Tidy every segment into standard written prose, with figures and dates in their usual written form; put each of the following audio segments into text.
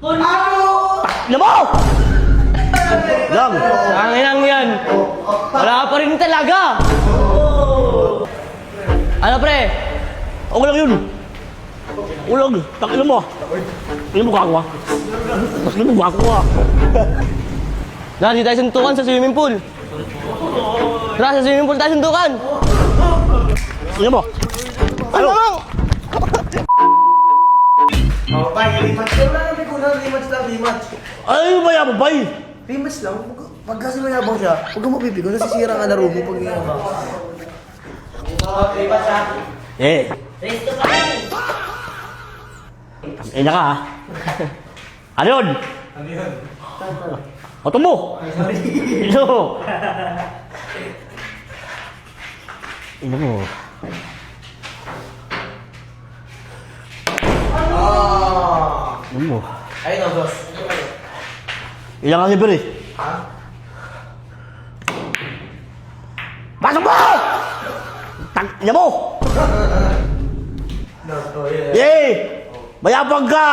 Ano mo? Lang. Sanginang yan. Wala pa rin talaga. Ano pre? Okay lang yun. Ulag. Takin mo. Hindi mo gagawa. Mas hindi mo gagawa. Tara, di tayo suntukan sa swimming pool. Tara, sa swimming pool tayo suntukan. Hindi mo. Ano? Oh, bay, rematch lang lang. Rematch lang, rematch. Ay, maya mo, bay. Rematch lang. Pag kasi mayabang siya, huwag kang mapipigo. Nasisira ang laro mo pag mayabang. Rematch ha? Eh. Ina ka, ha? Ano yun? Ano yun? Oto mo. Ino. Ino mo. Ino mo. Ayun o, boss. Ilang ang libre? Ha? Pasok mo! Ina mo! No, oh, yeah. Yay! Mayabang ka!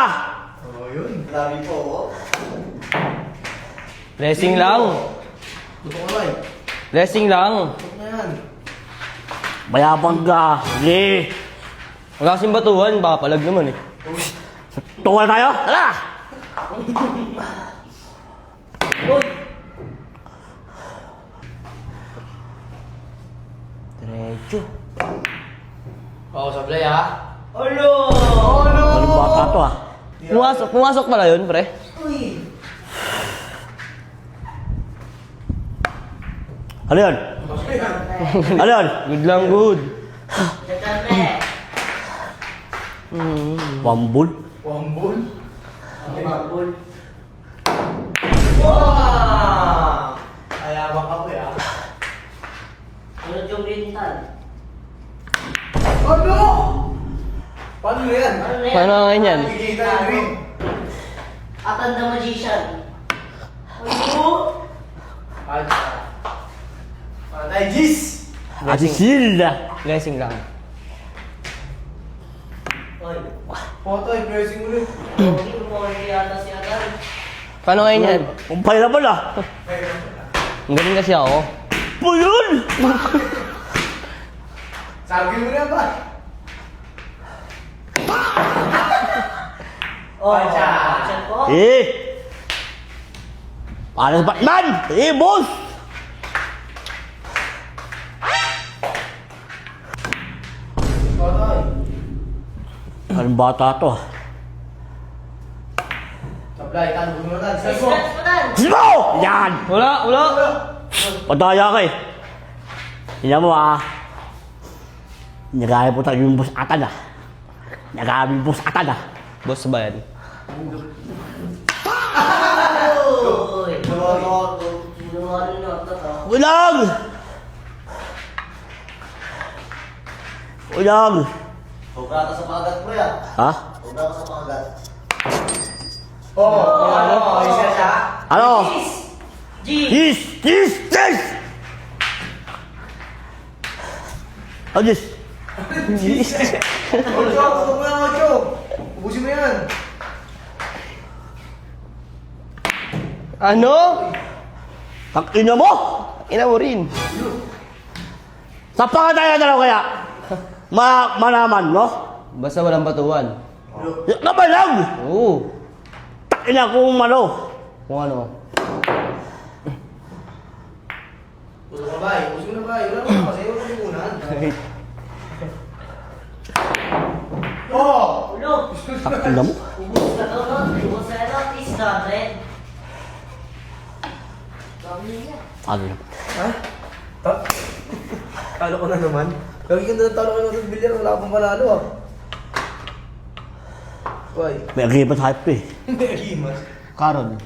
Oh, yun. Grabe po, oh. Blessing lang. Gusto ko ba eh? Blessing lang. Gusto na yan. Mayabang ka! Yay! Wala kasing batuhan, baka palag naman eh. Tungal tayo? Tara! Diretso. Oo, sablay ha? Anong bata to, ha? Pumasok pala yun, pre. Ano yun? Ano yun? Good lang, good. Pambul? Wambol? Wambol? Wow! Ayabang ka po ya. Sunod yung rintan. Ano? Paano yan? Ano na yan? Paano nga yan? Nakikita yung green. Atan the Magician. Ano? Patay, Gis! Asisil! Blessing lang. Oy. Photo, i-pressing mo rin. Hindi mo yata si Adan. Paano nga yan? Kumpay naman, ah! Ang galing kasi ako. Po yun! Sabi mo na ba? Oh, Pacha. Pacha po. Eh! Paano sa Batman? Eh, boss! Photo, Anong bata to? sablay, tanong mo na. Ay, scratch mo dan. Sino? Yan! Wala. Padaya ka eh. Tingnan mo, ah. Nagaya po tayo yung boss atan, ah. Nagaya yung boss atan, ah. Boss ba yan? Uy. Sinuwarin nyo. Toto. Ulang! Ulang! Sobra ka sa pakagat mo yan. Ha? Sobra ka sa pakagat. Oo, isa siya. Ano? G. Yes! Yes! Yes! Oh, yes! Ocho, tutok mo yan, Ocho. Ubusin mo yan. Ano? Takina mo! Ina mo rin. Sa tayo na lang kaya? Manaman, no? Basta walang batuhan. Naman lang! Oo. Takina kung ano. Kung ano. Tutok ka ba? Ubusin mo na ba? Wala mo kasi wala mo unan. Oh! Ulo. Takina mo? Ubus ka to, no? Ubus ka to. Is not red. Sabi niya. Ano yun? Ha? Talo ko na naman. Lagi ka na talo ka na sa bilyar. Wala akong panalo ah. Why? May agribat hype eh. Hindi agimas. Karon.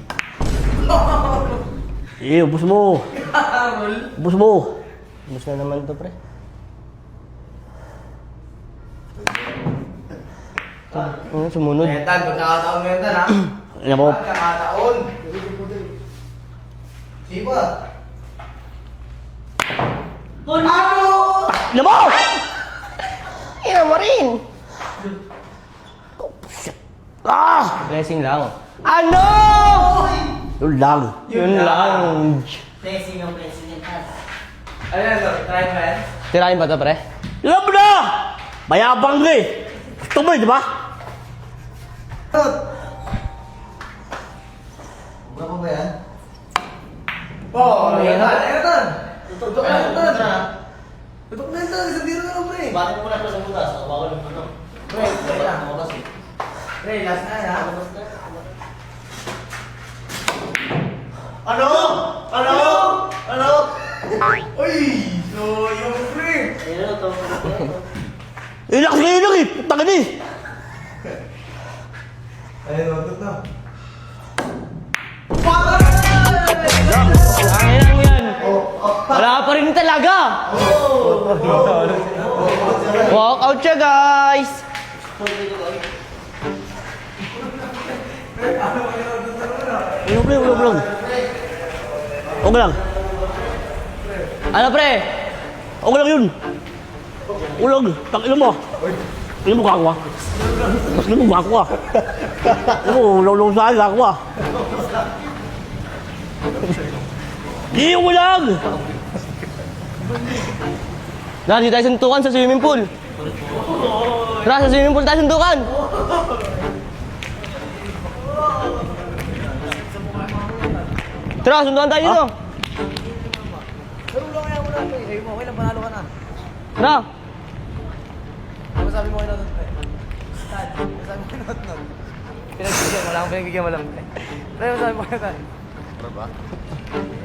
Eh, ubus mo. Carol! Ubus mo. Gusto na naman to, pre. Ano, sumunod. Mentan, pagkakataon mentan ha? Tingnan mo. Pagkakataon. Sipa. Ano? Tingnan mo! Ina mo rin. Ah! Blessing lang. Ano? Yun lang. Yun lang. Blessing yung blessing yung taas. Tirahin ba ito, pre? Ilan mo na! Mayabang ka eh. Gusto mo eh, di ba? Wala pa ba yan? Tutok na ito na. Tutok na ito, isang biro na lang, pre. Bakit mo na ito sa butas? Ako ng ano. Pre, pre, last na yan, ha? Ano? Ano? Ano? Uy! So, yung pre! Ayun, ito. Ilang kayo lang eh. Tangin eh. Ayun, tutok na. Ay lang yan. Wala pa rin talaga. Walk out siya, guys. Ulang. Okay lang. Ano, pre? Okay lang yun. Ulang. Tangin mo. Ilan mo gagawa? Mas ilan mo gagawa? Ilan mo, ulong sa akin gagawa. Di mo lang! Tara, dito tayo suntukan sa swimming pool. Tara, sa swimming pool tayo suntukan. Tara, suntukan tayo dito. Pero lang kaya muna, pre. Sabi mo, okay lang, panalo ka na. Tara. Ano sabi mo kay Notot, pre? Stan, ano sabi mo kay Notot? Pinagbigyan mo lang, pre. Pre, ano sabi mo kay Notot?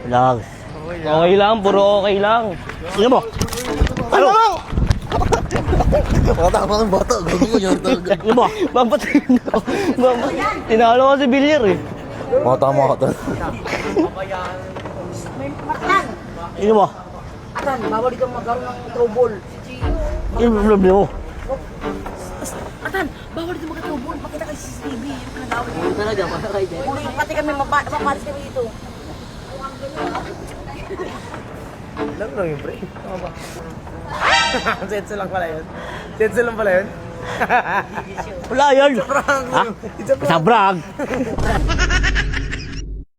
Lang. Okay lang, puro okay lang. Ilan mo? Ano? Tama ng bata, gago mo yun. Ilan mo? Mapatayin ako. Tinalo ko si Villar eh. Tama ka to. Ilan mo? Atan, bawal dito magkaroon ng trouble. Ilan mo problema mo? Atan, bawal dito magka-trouble. Makita kayo sa CCTV. Yung pinagawin niyo. Talaga, para kayo dyan. Ulo yung pati kami, mapalis kami dito. Lang lang yun, pre. Tama ba? Setso lang pala yun. Setso lang pala yun. Wala yan. Ha? It's a prank. Sa brag.